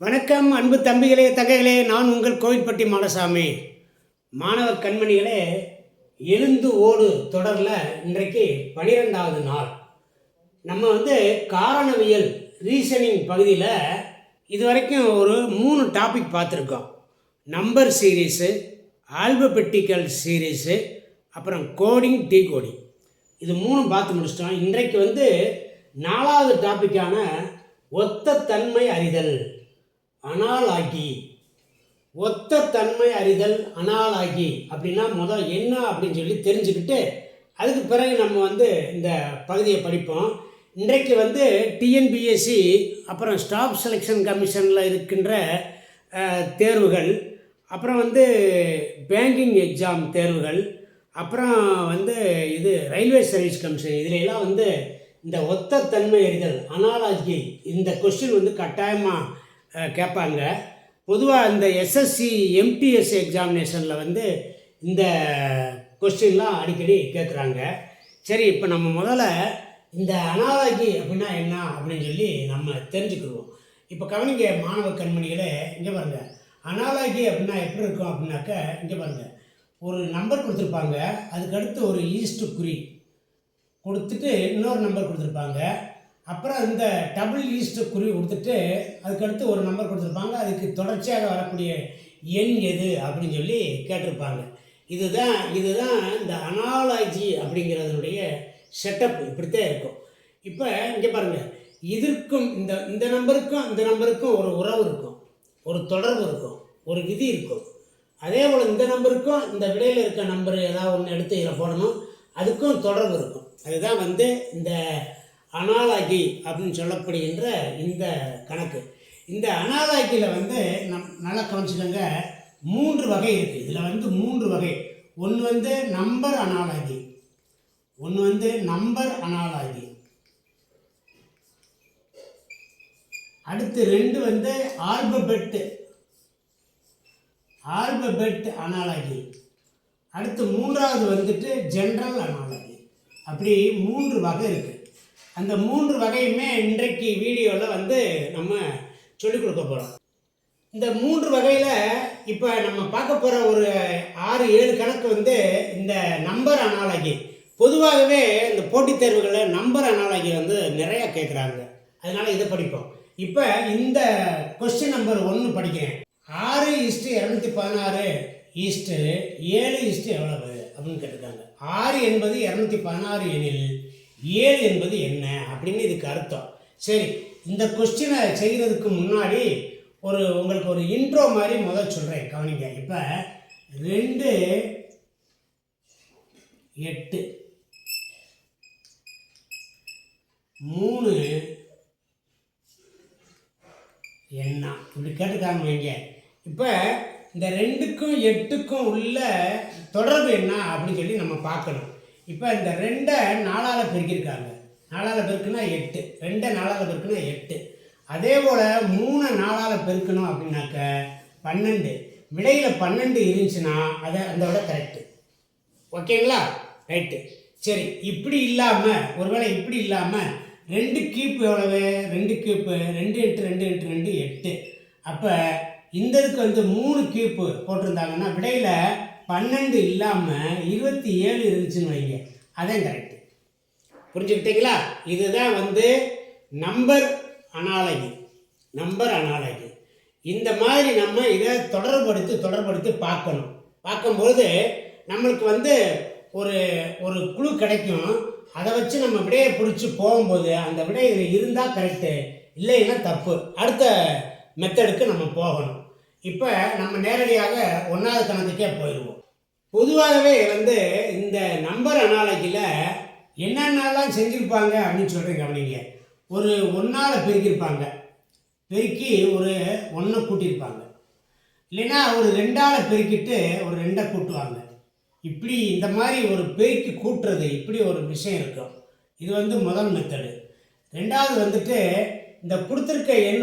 வணக்கம் அன்பு தம்பிகளே தங்கைகளே, நான் உங்கள் கோவில்பட்டி மாடசாமி. மாணவ கண்மணிகளே, எழுந்து ஓடு தொடரில் இன்றைக்கு 12வது நாள். நம்ம காரணவியல் ரீசனிங் பகுதியில் இது வரைக்கும் ஒரு 3 டாபிக் பார்த்துருக்கோம். நம்பர் சீரீஸு, ஆல்பபெட்டிக்கல் சீரீஸு, அப்புறம் கோடிங் டீகோடிங். இது 3 பார்த்து முடிச்சிட்டோம். இன்றைக்கு 4வது டாப்பிக்கான ஒத்த தன்மை அறிதல், அனாலாகி. ஒத்த தன்மை அறிதல் அனாலாகி அப்படின்னா முதல் என்ன அப்படின்னு சொல்லி தெரிஞ்சுக்கிட்டு அதுக்கு பிறகு நம்ம இந்த பகுதியை படிப்போம். இன்றைக்கு டிஎன்பிஎஸ்சி அப்புறம் ஸ்டாஃப் செலெக்ஷன் கமிஷனில் இருக்கின்ற தேர்வுகள், அப்புறம் பேங்கிங் எக்ஸாம் தேர்வுகள், அப்புறம் இது ரயில்வே சர்வீஸ் கமிஷன், இதிலெல்லாம் இந்த ஒத்த தன்மை அறிதல் அனாலாஜி இந்த கொஸ்டின் கட்டாயமாக கேட்பாங்க. பொதுவாக இந்த எஸ்எஸ்சி எம்டிஎஸ் எக்ஸாமினேஷனில் இந்த கொஸ்டின்லாம் அடிக்கடி கேட்குறாங்க. சரி, இப்போ நம்ம முதல்ல இந்த அனாலஜி அப்படின்னா என்ன அப்படின்னு சொல்லி நம்ம தெரிஞ்சுக்கிடுவோம். இப்போ கவனிங்க மாணவ கண்மணிகளே, இங்கே பாருங்கள். அனாலஜி அப்படின்னா எப்படி இருக்கும் அப்படின்னாக்க, இங்கே பாருங்கள், ஒரு நம்பர் கொடுத்துருப்பாங்க, அதுக்கடுத்து ஒரு ஈஸ்ட் குறி கொடுத்துட்டு இன்னொரு நம்பர் கொடுத்துருப்பாங்க, அப்புறம் இந்த டபுள் ஈஸ்ட் குறி கொடுத்துட்டு அதுக்கடுத்து ஒரு நம்பர் கொடுத்துருப்பாங்க, அதுக்கு தொடர்ச்சியாக வரக்கூடிய எண் எது அப்படின்னு சொல்லி கேட்டிருப்பாங்க. இதுதான் இந்த அனாலஜி அப்படிங்கிறதுனுடைய செட்டப். இப்படித்தான் இருக்கும். இப்போ இங்கே பாருங்கள், இதற்கும் இந்த நம்பருக்கும் இந்த நம்பருக்கும் ஒரு உறவு இருக்கும், ஒரு தொடர்பு இருக்கும், ஒரு விதி இருக்கும். அதே போல் இந்த நம்பருக்கும் இந்த விடையில் இருக்க நம்பர் ஏதாவது ஒன்று எடுத்து இதில் போடணும், அதுக்கும் தொடர்பு இருக்கும். அதுதான் இந்த அனாலஜி அப்படின்னு சொல்லப்படுகின்ற இந்த கணக்கு. இந்த அனாலஜியில் நல்லா கவனிச்சுக்கோங்க, 3 வகை இருக்குது. இதில் 3 வகை. ஒன்று நம்பர் அனாலஜி, அடுத்து 2 ஆல்பபெட் அனாலஜி, அடுத்து 3வது ஜென்ரல் அனாலஜி. அப்படி 3 வகை இருக்குது. அந்த 3 வகையுமே இன்றைக்கு வீடியோவில் நம்ம சொல்லிக் கொடுக்க போகிறோம். இந்த 3 வகையில் இப்போ நம்ம பார்க்க போகிற ஒரு 6-7 கணக்கு இந்த நம்பர் அனாலஜி. பொதுவாகவே இந்த போட்டித் தேர்வுகளில் நம்பர் அனாலஜி நிறையா கேட்குறாங்க, அதனால் இதை படிப்போம். இப்போ இந்த கொஸ்டின் நம்பர் 1 படிக்கிறேன். 6:216 7 எவ்வளவு அப்படின்னு கேட்டிருக்காங்க. 6 என்பது 216 எனில் 7 என்பது என்ன அப்படின்னு இதுக்கு அர்த்தம். சரி, இந்த கொஸ்டினை செய்கிறதுக்கு முன்னாடி உங்களுக்கு ஒரு இன்ட்ரோ மாதிரி முதல் சொல்கிறேன், கவனிங்க. இப்போ 2 8 3 என்ன இப்படி கேட்டுக்காங்க வைங்க. இப்போ இந்த 2க்கும் 8க்கும் உள்ள தொடர்பு என்ன அப்படின்னு சொல்லி நம்ம பார்க்கணும். இப்போ இந்த 2 4ஆல் பெருக்கியிருக்காங்க, 4ஆல் பெருக்குன்னா 8, 2 4ஆல் பெருக்குன்னா 8. அதே போல் 3 4ஆல் பெருக்கணும் அப்படின்னாக்க 12. விடையில் 12 இருந்துச்சுன்னா அந்த விட கரெக்டு. ஓகேங்களா? ரைட்டு. சரி, இப்படி இல்லாமல், ஒருவேளை இப்படி இல்லாமல் 2 கீப்பு எவ்வளவு? 2 கீப்பு 2 × 2 × 2 8. அப்போ இந்த இதுக்கு 3 கீப்பு போட்டிருந்தாங்கன்னா விடையில் 12 இல்லாமல் 27 இருந்துச்சுன்னு வைங்க, அதான் கரெக்டு. புரிஞ்சுக்கிட்டீங்களா? இதுதான் நம்பர் அனாலஜி. இந்த மாதிரி நம்ம இதை தொடர்படுத்தி பார்க்கணும். பார்க்கும்போது நம்மளுக்கு ஒரு குழு கிடைக்கும். அதை வச்சு நம்ம விடையை பிடிச்சி போகும்போது அந்த விடை இருந்தால் கரெக்டு, இல்லைன்னா தப்பு. அடுத்த மெத்தடுக்கு நம்ம போகணும். இப்போ நம்ம நேரடியாக 1வது கணக்குக்கே போயிடுவோம். பொதுவாகவே இந்த நம்பர் அனாலஜியில் என்னென்னலாம் செஞ்சுருப்பாங்க அப்படின்னு சொல்கிறேன், கவனிங்க. ஒரு 1ஆல் பெருக்கியிருப்பாங்க, பெருக்கி ஒரு 1 கூட்டியிருப்பாங்க, இல்லைன்னா ஒரு 2ஆல் பெருக்கிட்டு ஒரு 2 கூட்டுவாங்க. இப்படி இந்த மாதிரி ஒரு பெருக்கி கூட்டுறது, இப்படி ஒரு விஷயம் இருக்கும். இது முதல் மெத்தடு. 2வது இந்த கொடுத்துருக்க எண்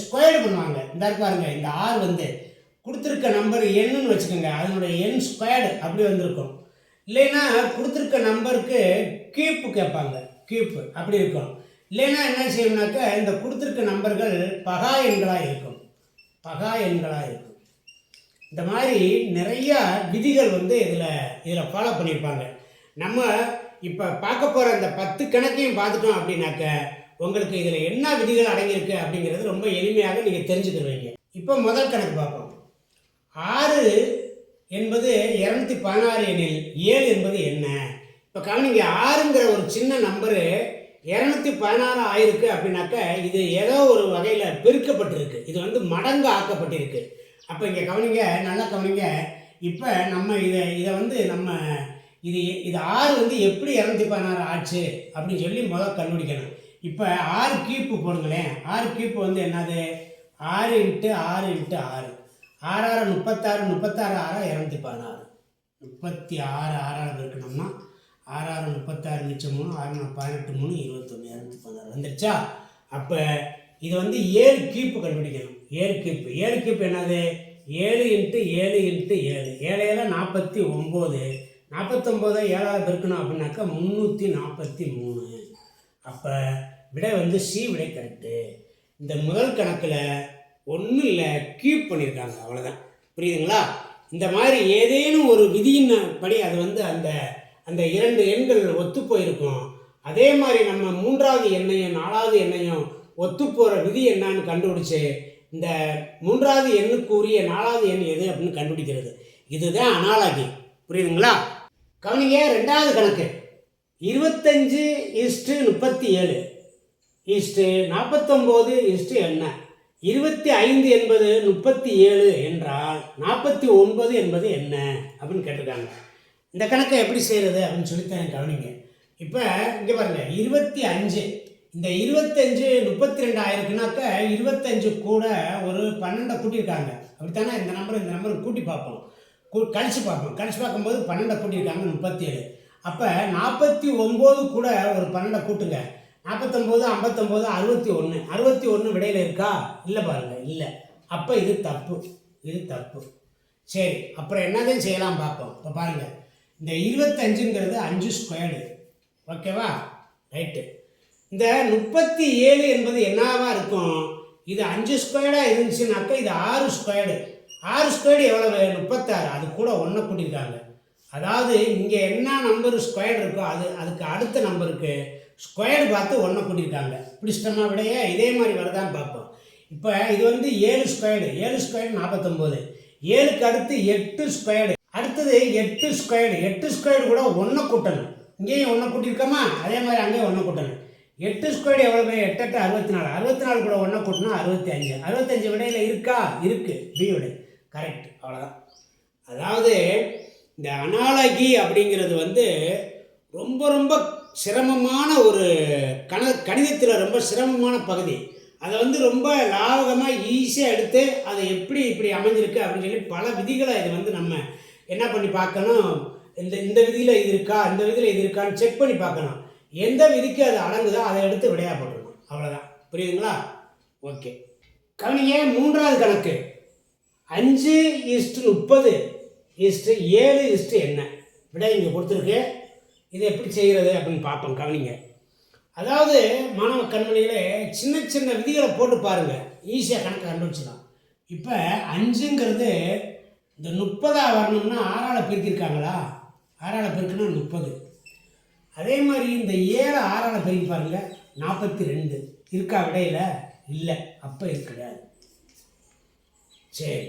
ஸ்கொயர்டு பண்ணுவாங்க. இந்த பாருங்க, இந்த 6 கொடுத்துருக்க நம்பர் எண்ணுன்னு வச்சுக்கோங்க, அதனுடைய எண் ஸ்கொயர்டு அப்படி வந்திருக்கும். இல்லைன்னா கொடுத்துருக்க நம்பருக்கு கியூப்பு கேட்பாங்க, கியூப்பு அப்படி இருக்கும். இல்லைன்னா என்ன செய்யணும்னாக்க இந்த கொடுத்துருக்க நம்பர்கள் பகா எண்களாக இருக்கும். பகா எண்களாக இருக்கும். இந்த மாதிரி நிறையா விதிகள் வந்து இதில் ஃபாலோ பண்ணியிருப்பாங்க. நம்ம இப்போ பார்க்க போகிற இந்த 10 கணக்கையும் பார்த்துட்டோம் அப்படின்னாக்க உங்களுக்கு இதில் என்ன விதிகள் அடங்கியிருக்கு அப்படிங்கிறது ரொம்ப எளிமையாக நீங்கள் தெரிஞ்சுக்கிடுவீங்க. இப்போ முதல் கணக்கு பார்ப்போம். 6 என்பது 216 எனில் 7 என்பது என்ன? இப்போ கவனிங்க, 6ங்கிற ஒரு சின்ன நம்பரு 216 ஆயிருக்கு அப்படின்னாக்க இது ஏதோ ஒரு வகையில் பெருக்கப்பட்டிருக்கு. இது வந்து மடங்கு ஆக்கப்பட்டிருக்கு. அப்போ இங்கே கவனிங்க, நல்லா கவனிங்க. இப்போ நம்ம இதை வந்து நம்ம இது 6 வந்து எப்படி 216 ஆச்சு அப்படின்னு சொல்லி முதல் கண்டுபிடிக்கணும். இப்போ 6 கியூப்பு போடுங்களேன். 6 கியூப்பு வந்து என்னது? 6 × 6 × 6 6 36 36 6 216 36 6 இருக்கணும்னா 6 36 மிச்சம் 3 6 18 3 21 216 வந்துடுச்சா? அப்போ இது வந்து 7 கியூப்பு கண்டுபிடிக்கணும். 7 கியூப்பு. 7 கியூப் என்னது? 7 × 7 × 7 7 49 49 7 பெருக்கணும் அப்படின்னாக்கா 343. அப்போ விடை வந்து சி விடை கரெக்டு. இந்த முதல் கணக்கில் ஒன்றும் இல்லை, கியூப் பண்ணியிருக்காங்க, அவ்வளோதான். புரியுதுங்களா? இந்த மாதிரி ஏதேனும் ஒரு விதியின் படி அது வந்து அந்த 2 எண்கள் ஒத்து போயிருக்கும். அதே மாதிரி நம்ம 3வது எண்ணையும் 4வது எண்ணையும் ஒத்து போகிற விதி என்னன்னு கண்டுபிடிச்சு இந்த 3வது எண்ணுக்கு உரிய 4வது எண் எது அப்படின்னு கண்டுபிடிக்கிறது. இதுதான் அனாலஜி. புரியுதுங்களா? கவனிங்க, 2வது கணக்கு 25:37 49 என்ன? 25 என்பது 37 என்றால் 49 என்பது என்ன அப்படின்னு கேட்டிருக்காங்க. இந்த கணக்கை எப்படி செய்கிறது அப்படின்னு சொல்லித்தான் கவனிங்க. இப்போ இங்கே பாருங்கள், 25 இந்த 25 32 ஆயிருக்குனாக்க 25 கூட ஒரு 12 கூட்டியிருக்காங்க. அப்படித்தானே? இந்த நம்பரை கூட்டி பார்ப்போம், கழிச்சு பார்ப்போம். கழிச்சு பார்க்கும்போது 12 கூட்டியிருக்காங்க 37. அப்போ 49 கூட ஒரு 12 கூட்டுங்க. 49 59 61 61 விடையில் இருக்கா? இல்லை பாருங்கள், இல்லை. அப்போ இது தப்பு, இது தப்பு. சரி, அப்புறம் என்னதான் செய்யலாம் பார்ப்போம். இப்போ பாருங்கள், இந்த 25ங்கிறது 5 ஸ்கொயர்டு. ஓகேவா? ரைட்டு. இந்த 37 என்பது என்னவா இருக்கும்? இது 5 ஸ்கொயர்டாக இருந்துச்சுனாக்கா இது 6 ஸ்கொயர்டு. 6 ஸ்கொயர்டு எவ்வளவு? 36. அது கூட 1 கூட்டியிருக்காங்க. அதாவது இங்கே என்ன நம்பர் ஸ்கொயர்டு இருக்கோ அதுக்கு அடுத்த நம்பருக்கு ஸ்கொயர்டு பார்த்து 1 கூட்டியிருக்காங்க. பிடிச்சிட்டோமா விடையே? இதே மாதிரி வருதான்னு பார்ப்போம். இப்போ இது வந்து 7 ஸ்கொயர்டு. 7 ஸ்கொயர்டு 49. 7க்கு அடுத்து 8 ஸ்கொயர்டு. அடுத்தது 8 ஸ்கொயர்டு. 8 ஸ்கொயர்டு கூட 1 கூட்டணும். இங்கேயும் 1 கூட்டியிருக்கோமா? அதே மாதிரி அங்கேயும் 1 கூட்டணும். 8 ஸ்கொயர்டு எவ்வளவு? 8 8 64. 64 கூட 1 கூட்டினா 65. 65 விடையில் இருக்கா? இருக்குது. பி விடை கரெக்ட். அவ்வளோதான். அதாவது இந்த அனாலஜி அப்படிங்கிறது வந்து ரொம்ப ரொம்ப சிரமமான ஒரு கணிதத்தில் ரொம்ப சிரமமான பகுதி. அதை வந்து ரொம்ப லாபகமாக ஈஸியாக எடுத்து அதை எப்படி இப்படி அமைஞ்சிருக்கு அப்படின்னு சொல்லி பல விதிகளை இது வந்து நம்ம என்ன பண்ணி பார்க்கணும். இந்த விதியில் இது இருக்கா, இந்த விதியில் இது இருக்கான்னு செக் பண்ணி பார்க்கணும். எந்த விதிக்கு அது அடங்குதோ அதை எடுத்து விடையாக போட்டுருணும். அவ்வளோதான். புரியுதுங்களா? ஓகே. கவனிங்க, 3வது கணக்கு 5:30 7 என்ன விடை இங்கே கொடுத்துருக்கு. இது எப்படி செய்கிறது அப்படின்னு பார்ப்போம். கவனிங்க, அதாவது மாணவ கண்மணிகளே, சின்ன சின்ன விதிகளை போட்டு பாருங்கள், ஈஸியாக கணக்கு கண்டுபிடிச்சிடலாம். இப்போ 5ங்கிறது இந்த 30 வரணும்னா 6ஆல் பெருக்கியிருக்காங்களா? 6ஆல் பெருக்குன்னா 30. அதே மாதிரி இந்த 7 6ஆல் பெருக்கி பாருங்கள், 42. இருக்கா விடையில்? இல்லை. அப்போ இது கிடையாது. சரி,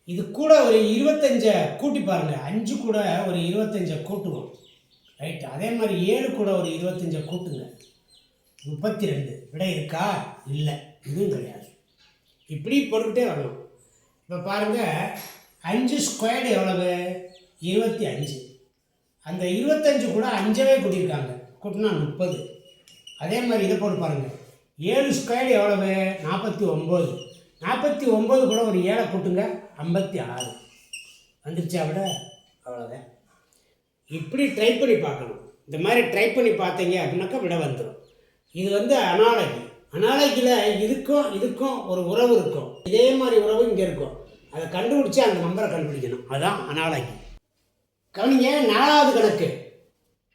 இது கூட ஒரு 25 கூட்டி பாருங்கள். 5 கூட ஒரு 25 கூட்டுவோம். ரைட்டு. அதே மாதிரி 7 கூட ஒரு 25 கூட்டுங்க, 32. விடை இருக்கா? இல்லை. இதுவும் கிடையாது. இப்படி போட்டுக்கிட்டே வரணும். இப்போ பாருங்கள், 5 ஸ்கொயர்டு எவ்வளவு? 25. அந்த 25 கூட 5வே கூட்டியிருக்காங்க, கூட்டினா 30. அதே மாதிரி இதை போட்டு பாருங்கள், 7 ஸ்கொயர்டு எவ்வளவு? 49. 49 கூட ஒரு 7 கூட்டுங்க, 56. வந்துருச்சா விட? அவ்வளோதான். இப்படி ட்ரை பண்ணி பார்க்கணும். இந்த மாதிரி ட்ரை பண்ணி பார்த்தீங்க அப்படின்னாக்கா விட வந்துடும். இது வந்து அனாலஜி. அனாலஜியில் இதுக்கும் ஒரு உறவு இருக்கும். இதே மாதிரி உறவு இங்கே இருக்கும். அதை கண்டுபிடிச்சி அந்த நம்பரை கண்டுபிடிக்கணும். அதுதான் அனாலஜி. கவனிங்க, 4வது கணக்கு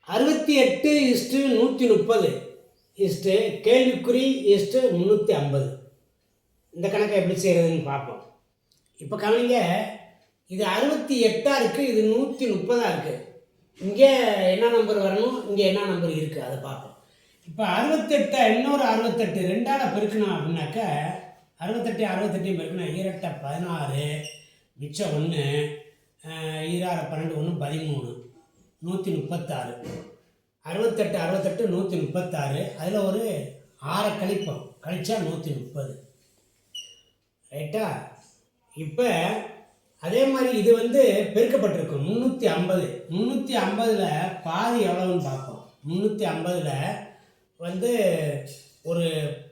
68:130 கேள்விக்குறி 350. இந்த கணக்கை எப்படி செய்கிறதுன்னு பார்ப்போம். இப்போ கவனிங்க, இது 68 இருக்குது, இது 130 இருக்குது. இங்கே என்ன நம்பர் வரணும், இங்கே என்ன நம்பர் இருக்குது, அதை பார்ப்போம். இப்போ 68 இன்னொரு 68 ரெண்டால் பெருக்கணும் அப்படின்னாக்கா 68 68 பெருக்கணும். 2 16 மிச்சம் 1 2 12 1 13 136. 68 68 136. அதில் ஒரு 6 கழிப்போம், கழிச்சா 130. ரைட்டா? இப்போ அதே மாதிரி இது வந்து பெருக்கப்பட்டிருக்கும் 350. 350ல் பாதி எவ்வளவுன்னு பார்ப்போம். 350ல் வந்து ஒரு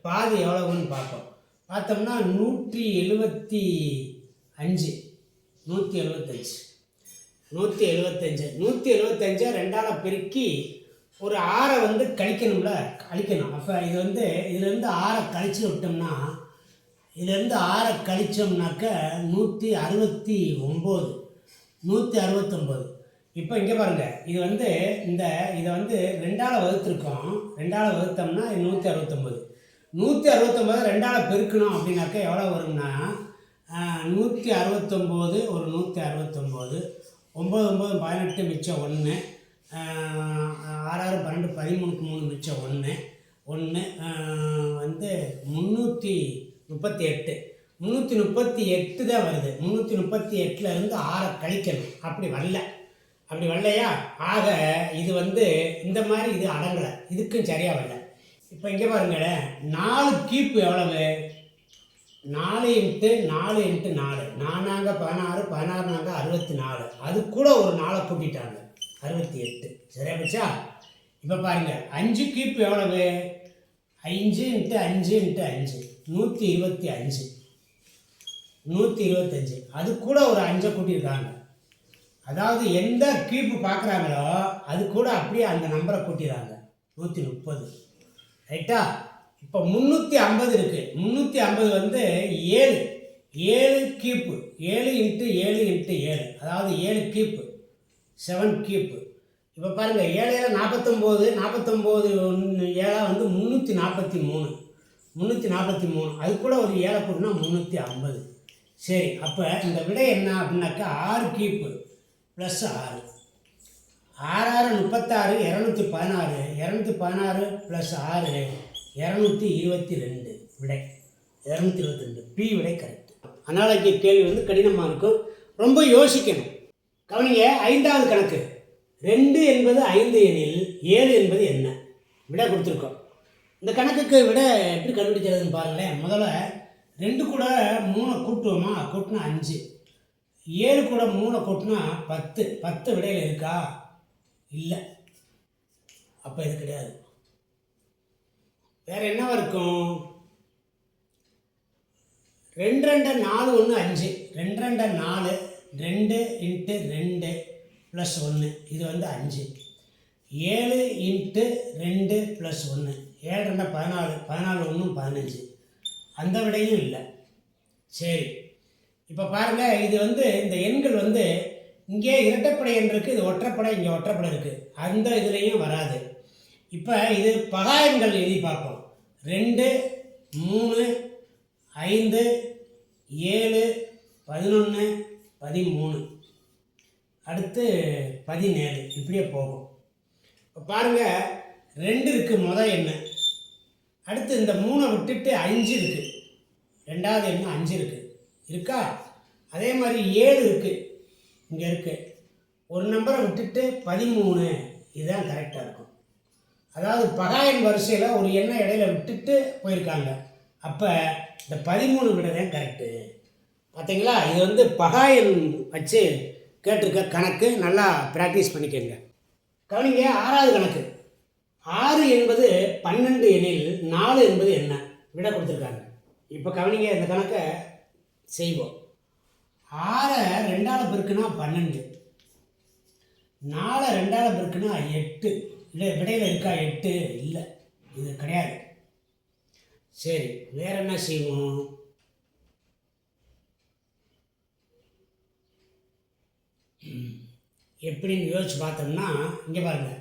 பாதி எவ்வளவுன்னு பார்ப்போம். பார்த்தோம்னா 175. 175 175 ரெண்டால் பெருக்கி ஒரு 6 வந்து கழிக்கணும்ல, கழிக்கணும். அப்போ இது வந்து இதுலேருந்து 6 கழிச்சு விட்டோம்னா, இதுலேருந்து 6 கழிச்சோம்னாக்க 169. 169. இப்போ இங்கே பாருங்கள், இது வந்து இதை வந்து 2ஆல் வகுத்துருக்கோம். 2ஆல் வகுத்தோம்னா 169. 169 2ஆல் பெருக்கணும் அப்படின்னாக்க எவ்வளோ வரும்னா 169 ஒரு 169 9 9 18 மிச்சம் 1 6 6 12 13க்கு 3 மிச்சம் 1 வந்து 338. 338 தான் வருது. 338லேருந்து 6 கழிக்கணும். அப்படி வரலையா? ஆக இது வந்து இந்த மாதிரி இது அடங்கலை, இதுக்கும் சரியாக வரல. இப்போ இங்கே பாருங்களேன், 4 கீப்பு எவ்வளவு? 4 × 4 × 4 4 16 16 64. அது கூட ஒரு 4 கூட்டிட்டாங்க, 68. சரியா போச்சா? இப்போ பாருங்கள், 5 கீப்பு எவ்வளவு? 5 × 5 × 5 125. 125. அது கூட ஒரு 5 கூட்டியிருக்காங்க. அதாவது எந்த கீப்பு பார்க்குறாங்களோ அது கூட அப்படியே அந்த நம்பரை கூட்டிடுறாங்க, 130. ரைட்டா? இப்போ 350 இருக்குது. 350 வந்து 7 கீப்பு. 7 × 7 × 7, அதாவது 7 கீப்பு, 7 கீப்பு. இப்போ பாருங்கள், 7 49. 49 7 வந்து 343. 343. அது கூட ஒரு 7 கூட்டினா 350. சரி, அப்போ இந்த விடை என்ன அப்படின்னாக்கா 6 கீப்பு ப்ளஸ் 6. 6 6 36. 216. 216 ப்ளஸ் 6 222. விடை 222. பி விடை கரெக்ட். அதனால் இங்கே கேள்வி வந்து கடினமாக இருக்கும், ரொம்ப யோசிக்கணும். கவனிங்க, 5வது கணக்கு. 2 என்பது 5 எனில் 7 என்பது என்ன? விடை கொடுத்துருக்கோம். இந்த கணக்குக்கு விட எப்படி கண்டுபிடிக்கிறதுன்னு பாருங்களேன். முதல்ல 2 கூட 3 கூட்டுவோமா? கூட்டினா 5. 7 கூட 3 கூட்டினா 10. 10 விடையில் இருக்கா? இல்லை. அப்போ இது கிடையாது. வேறு என்னவா இருக்கும்? 2 2 4 1 5. 2 2 4. 2 × 2 ப்ளஸ் 1. இது வந்து 5. 7 × 2 ப்ளஸ் 1. 7 2 14. 14 1 15. அந்த விடையும் இல்லை. சரி, இப்போ பாருங்கள், இது வந்து இந்த எண்கள் வந்து இங்கே இரட்டைப்படை எண் இருக்குது, இது ஒற்றைப்படை, இங்கே ஒற்றைப்படை இருக்குது. அந்த இதுலேயும் வராது. இப்போ இது பகா எண்கள் எழுதி பார்ப்போம். 2 3 5 7 11 13 அடுத்து 17. இப்படியே போகும். இப்போ பாருங்கள், 2 இருக்குது முதல் எண்ணு. அடுத்து இந்த 3 விட்டுட்டு 5 இருக்குது. 2வது எண்ணு 5 இருக்கா? அதே மாதிரி 7 இருக்குது, இங்கே இருக்குது. ஒரு நம்பரை விட்டுட்டு 13. இதுதான் கரெக்டாக இருக்கும். அதாவது பகாயன் வரிசையில் ஒரு எண்ணை இடையில விட்டுட்டு போயிருக்காங்க. அப்போ இந்த 13 விட தான் கரெக்டு. பார்த்தீங்களா? இது வந்து பகாயன் வச்சு கேட்டிருக்க கணக்கு. நல்லா ப்ராக்டிஸ் பண்ணிக்கோங்க. கவனிங்க, 6வது கணக்கு. 6 என்பது 12 எனில் 4 என்பது என்ன? விட கொடுத்துருக்காங்க. இப்போ கவனிங்க, இந்த கணக்கை செய்வோம். 6 2ஆல் பெருக்குனா 12. 4 2ஆல் பெருக்குனா 8. இல்லை, விடையில் இருக்கா 8? இல்லை, இது கிடையாது. சரி, வேற என்ன செய்வோம்? எப்படின்னு யோசிச்சு பார்த்தோம்னா, இங்கே பாருங்கள்,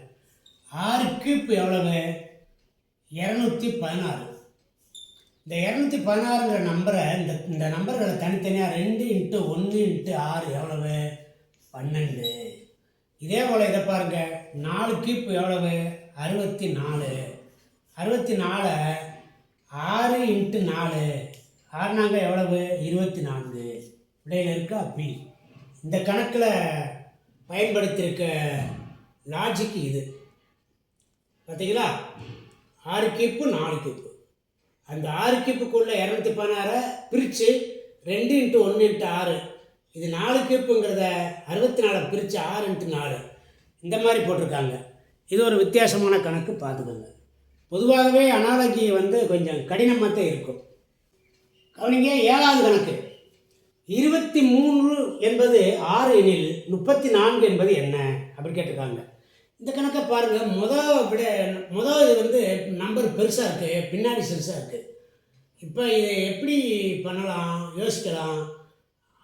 6 கியூப் எவ்வளவு? 216. இந்த 216ங்கிற நம்பரை இந்த நம்பர்களை தனித்தனியாக 2 × 1 × 6 எவ்வளவு? 12. இதே போல் இதை பாருங்கள், 4 கியூப் எவ்வளவு? 64. 64 6 × 4 6 எவ்வளவு? 24. இடையில் இருக்கா பி. இந்த கணக்கில் பயன்படுத்தியிருக்க லாஜிக் இது பார்த்தீங்களா? 6 கியூப்பு 4 கியூப்பு. அந்த 6 கியூப்புக்குள்ளே 216 பிரித்து 2 × 1 × 6, இது 4 கியூப்புங்கிறத 64 பிரித்து 6 × 4 இந்த மாதிரி போட்டிருக்காங்க. இது ஒரு வித்தியாசமான கணக்கு, பார்த்துக்கோங்க. பொதுவாகவே அனாலஜி கொஞ்சம் கடினமாக தான் இருக்கும். கவனிங்க, 7வது கணக்கு. 23 என்பது 6 எனில் 34 என்பது என்ன அப்படி கேட்டிருக்காங்க. இந்த கணக்கை பாருங்கள். முதல் இது நம்பர் பெருசாக இருக்குது, பின்னாடி சிறுசாக இருக்குது. இப்போ இதை எப்படி பண்ணலாம் யோசிக்கலாம்.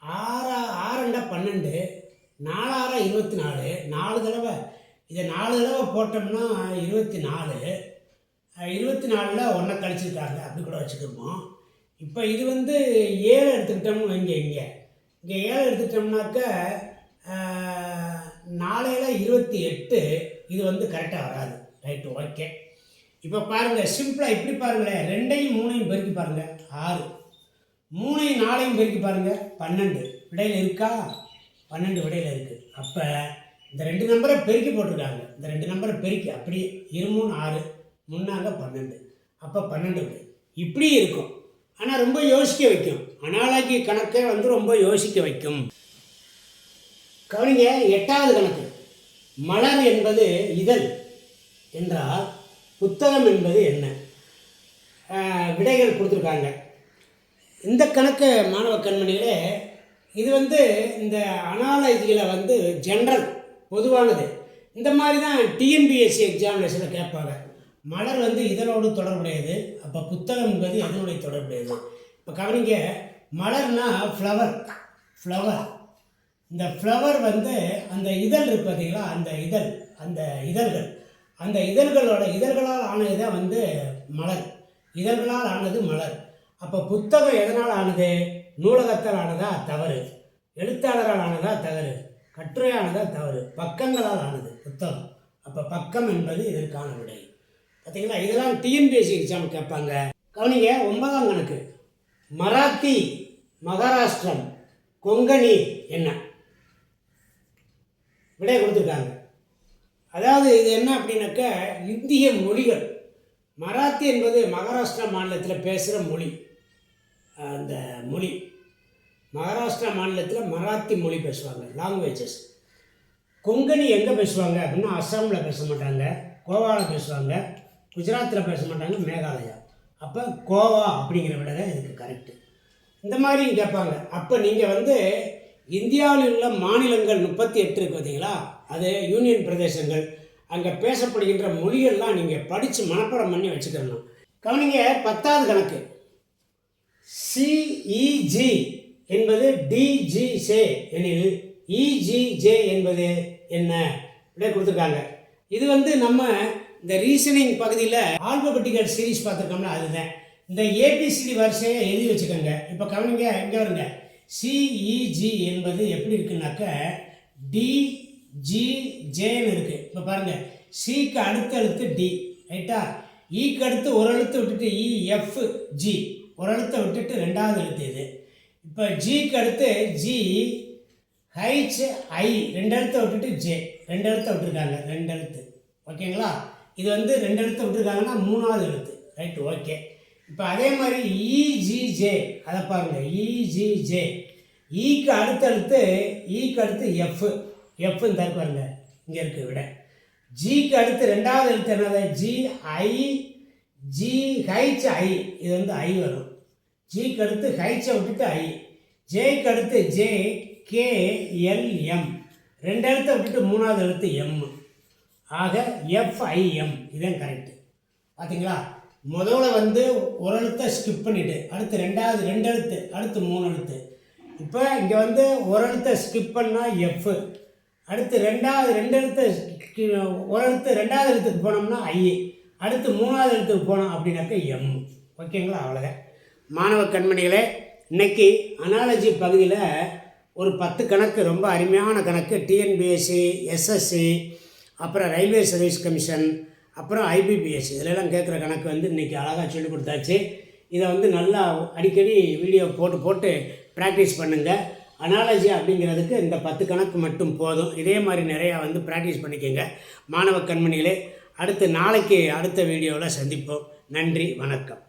6 6 12, 4 24, 4 தடவை இதை 4 தடவை போட்டோம்னா 24. 24ல் 1 கழிச்சிருக்காங்க, அப்படி கூட வச்சுக்கிருப்போம். இப்போ இது 7 எடுத்துக்கிட்டோம்னு வைங்க. இங்கே 7 எடுத்துக்கிட்டோம்னாக்க 4 28. இது கரெக்டாக வராது. Right, okay. இப்போ பாருங்கள், சிம்பிளாக இப்படி பாருங்களேன். 2ஐயும் 3ஐயும் பெருக்கி பாருங்கள், 6. 3ஐயும் 4ஐயும் பெருக்கி பாருங்கள், 12. விடையில் இருக்கா? 12 விடையில் இருக்குது. அப்போ இந்த 2 நம்பரை பெருக்கி போட்டிருக்காங்க. இந்த 2 நம்பரை பெருக்கி அப்படியே 2 3 6 முன்னாங்க 12. அப்போ 12 விடை இப்படி இருக்கும். ஆனால் ரொம்ப யோசிக்க வைக்கும். அனாலஜி கணக்கை ரொம்ப யோசிக்க வைக்கும். கவனிங்க, 8வது கணக்கு. மலர் என்பது இதழ் என்றால் புத்தகம் என்பது என்ன? விடைகள் கொடுத்துருக்காங்க. இந்த கணக்கு மாணவ கண்மணிகளே, இது இந்த அனாலஜியில் ஜென்ரல் பொதுவானது. இந்த மாதிரி தான் டிஎன்பிஎஸ்சி எக்ஸாமினேஷனில் கேட்பாங்க. மலர் இதனோடு தொடர்புடையது. அப்போ புத்தகம் என்பது இதனுடைய தொடர்புடையது. இப்போ கவனிங்க, மலர்னா ஃப்ளவர். இந்த ஃப்ளவர் அந்த இதழ் இருக்கு பார்த்தீங்களா? அந்த இதழ்கள், அந்த இதழ்களால் ஆனது தான் மலர். இதழ்களால் ஆனது மலர். அப்போ புத்தகம் எதனால் ஆனது? நூலகத்தால் ஆனதா? தவறு. எழுத்தாளரால் ஆனதா? தவறு. கட்டுரையானதா? தவறு. பக்கங்களால் ஆனது புத்தகம். அப்போ பக்கம் என்பது இதற்கான விடை. பார்த்தீங்களா? இதெல்லாம் டிஎன்பிஎஸ்சி எக்ஸாம் கேட்பாங்க. கவனிங்க, 9ஆம் கணக்கு. மராத்தி, மகாராஷ்டிரம், கொங்கணி என்ன? விடை கொடுத்துருக்காங்க. அதாவது இது என்ன அப்படின்னாக்க இந்திய மொழிகள். மராத்தி என்பது மகாராஷ்டிரா மாநிலத்தில் பேசுகிற மொழி. அந்த மொழி மகாராஷ்டிரா மாநிலத்தில் மராத்தி மொழி பேசுவாங்க, லாங்குவேஜஸ். கொங்கணி எங்கே பேசுவாங்க அப்படின்னா அஸ்ஸாமில் பேச மாட்டாங்க, கோவாவில் பேசுவாங்க, குஜராத்தில் பேச மாட்டாங்க, மேகாலயா. அப்போ கோவா அப்படிங்கிற விட தான் இதுக்கு கரெக்டு. இந்த மாதிரி கேட்பாங்க. அப்போ நீங்கள் இந்தியாவில் உள்ள மாநிலங்கள் 38 இருக்குது பார்த்தீங்களா? அது யூனியன் பிரதேசங்கள். அங்கே பேசப்படுகின்ற மொழிகள்லாம் நீங்கள் படித்து மனப்பாடம் பண்ணி வச்சுக்கணும். கவனிங்க, 10வது கணக்கு. சிஇஜி என்பது டிஜிசே எனில் இஜிஜே என்பது என்ன? விடை கொடுத்துருக்காங்க. இது நம்ம இந்த ரீசனிங் பகுதியில் ஆல்பபெட்டிக்கல் சீரீஸ் பார்த்துருக்கோம்னா அதுதான். இந்த ஏபிசிடி வரிசையை எழுதி வச்சுக்கோங்க. இப்போ கவனிங்க, இங்கே வருங்க. சிஇஜி என்பது எப்படி இருக்குன்னாக்க டிஜிஜேன்னு இருக்குது. இப்போ பாருங்கள், சிக்கு அடுத்த எழுத்து டி, ரைட்டா? ஈக்கு அடுத்து ஒரு எழுத்து விட்டுட்டு இஎஃப்ஜி, ஒரு எழுத்தை விட்டுட்டு 2வது எழுத்து இது. இப்போ ஜிக்கு அடுத்து ஜி, ஹைச், ஐ 2 எழுத்தை விட்டுட்டு ஜே, 2 எழுத்தை விட்டுருக்காங்க, 2 எழுத்து. ஓகேங்களா? இது 2 எழுத்தை விட்டுருக்காங்கன்னா 3வது எழுத்து. Right, okay. இப்போ அதே மாதிரி இஜிஜே, அதை பாருங்கள், இஜிஜே. ஈக்கு அடுத்து எஃப்னு தர பாருங்க, இங்கே இருக்குது விட. ஜிக்கு அடுத்து 2வது எழுத்து என்னது? ஜி ஐ, ஜி ஹைச் ஐ, இது ஐ வரும். ஜிக்கு அடுத்து ஹைச்சை விட்டுட்டு ஐ. ஜேக்கு அடுத்து ஜே, கே, எல், எம், 2 எழுத்தை விட்டுட்டு 3வது எழுத்து எம். ஆக எஃப்ஐஎம் இதுதான் கரெக்டு. பார்த்தீங்களா? முதல்ல ஒரு எழுத்தை ஸ்கிப் பண்ணிவிட்டு அடுத்து 2 எழுத்து, அடுத்து 3 எழுத்து. இப்போ இங்கே ஒரு எழுத்தை ஸ்கிப் பண்ணால் எஃப், அடுத்து 2 எழுத்தை ஒரு எழுத்து 2வது எழுத்துக்கு போனோம்னா ஐ, அடுத்து 3வது எழுத்துக்கு போனோம் அப்படின்னாக்க எம். ஓகேங்களா? அவ்வளோதான். மாணவ கண்மணிகளே, இன்னைக்கு அனாலஜி பகுதியில் ஒரு 10 கணக்கு ரொம்ப அருமையான கணக்கு. டிஎன்பிஎஸ்சி, எஸ்எஸ்சி, அப்புறம் ரயில்வே சர்வீஸ் கமிஷன், அப்புறம் ஐபிபிஎஸ் இதிலெல்லாம் கேட்குற கணக்கு வந்து இன்றைக்கி அழகாக சொல்லி கொடுத்தாச்சு. இதை வந்து நல்லா அடிக்கடி வீடியோ போட்டு ப்ராக்டிஸ் பண்ணுங்கள். அனாலஜி அப்படிங்கிறதுக்கு இந்த 10 கணக்கு மட்டும் போதும். இதே மாதிரி நிறையா வந்து ப்ராக்டிஸ் பண்ணிக்கோங்க மாணவ கண்மணிகளே. அடுத்த வீடியோவில் சந்திப்போம். நன்றி, வணக்கம்.